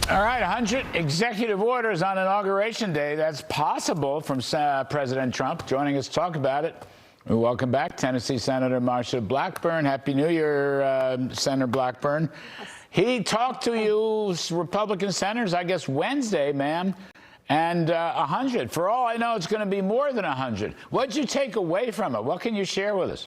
All right, 100 executive orders on Inauguration Day. That's possible from President Trump. Joining us to talk about it. Welcome back, Tennessee Senator Marsha Blackburn. Happy New Year, Senator Blackburn. He talked to you, Republican senators, I guess Wednesday, ma'am, and 100. For all I know, it's going to be more than 100. What did you take away from it? What can you share with us?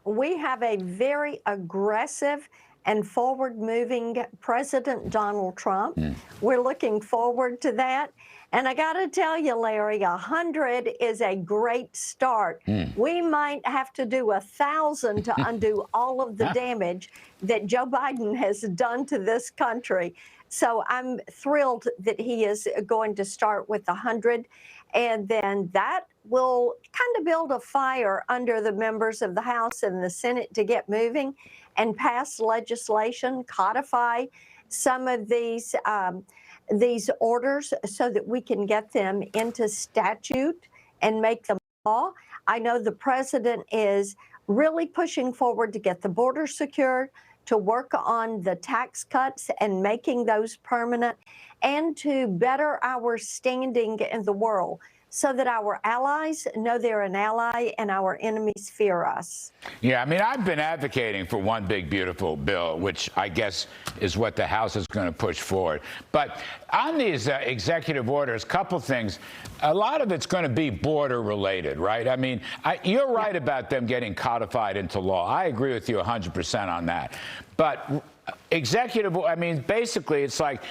We have a very aggressive and forward-moving President Donald Trump. We're looking forward to that. And I got to tell you, Larry, 100 is a great start. We might have to do 1,000 to undo all of the damage that Joe Biden has done to this country. So I'm thrilled that he is going to start with 100. And then that will kind of build a fire under the members of the House and the Senate to get moving and pass legislation, codify some of these orders so that we can get them into statute and make them law. I know the president is really pushing forward to get the border secured, to work on the tax cuts and making those permanent, and to better our standing in the world so that our allies know they're an ally and our enemies fear us. Yeah, I mean, I've been advocating for one big, beautiful bill, which I guess is what the House is going to push forward. But on these executive orders, a couple things. A lot of it's going to be border related, right? I mean, you're right about them getting codified into law. I agree with you 100% on that. But executive, I mean, basically, it's like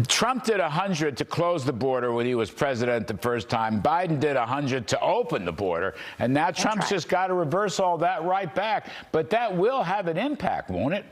Trump did 100 to close the border when he was president the first time. Biden did 100 to open the border. And now Trump's just got to reverse all that right back. But that will have an impact, won't it?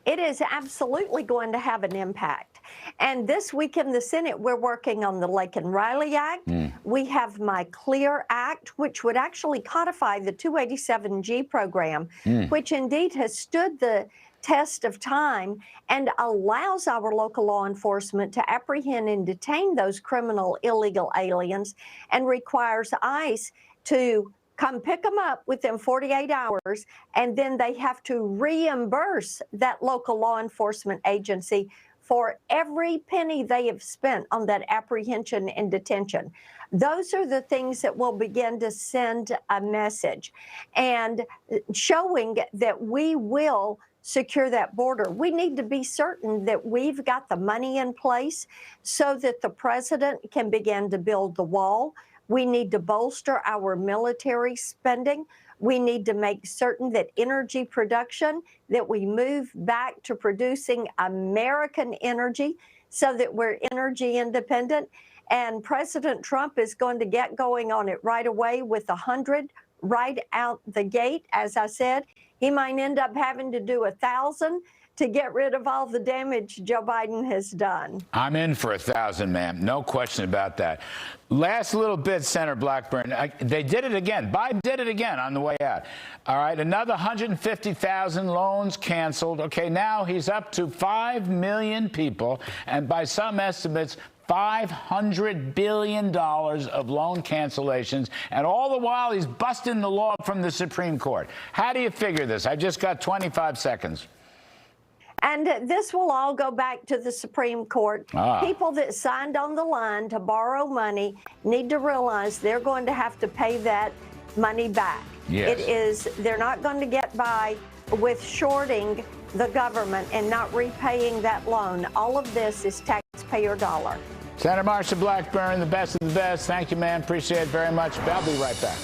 It is absolutely going to have an impact. And this week in the Senate, we're working on the Lake and Riley Act. We have My Clear Act, which would actually codify the 287G program, which indeed has stood the test of time and allows our local law enforcement to apprehend and detain those criminal illegal aliens and requires ICE to come pick them up within 48 hours, and then they have to reimburse that local law enforcement agency for every penny they have spent on that apprehension and detention. Those are the things that will begin to send a message and showing that we will secure that border. We need to be certain that we've got the money in place so that the president can begin to build the wall. We need to bolster our military spending. We need to make certain that energy production, that we move back to producing American energy so that we're energy independent. And President Trump is going to get going on it right away with 100 right out the gate. As I said, he might end up having to do 1,000 to get rid of all the damage Joe Biden has done. I'm in for 1,000, ma'am. No question about that. Last little bit, Senator Blackburn. They did it again. Biden did it again on the way out. All right, another 150,000 loans canceled. Okay, now he's up to 5 million people, and by some estimates, $500 billion of loan cancellations, and all the while he's busting the law from the Supreme Court. How do you figure this? I've just got 25 seconds. And this will all go back to the Supreme Court. People that signed on the line to borrow money need to realize they're going to have to pay that money back. Yes. They're not going to get by with shorting the government and not repaying that loan. All of this is taxpayer dollar. Senator Marsha Blackburn, the best of the best. Thank you, ma'am. Appreciate it very much. I'll be right back.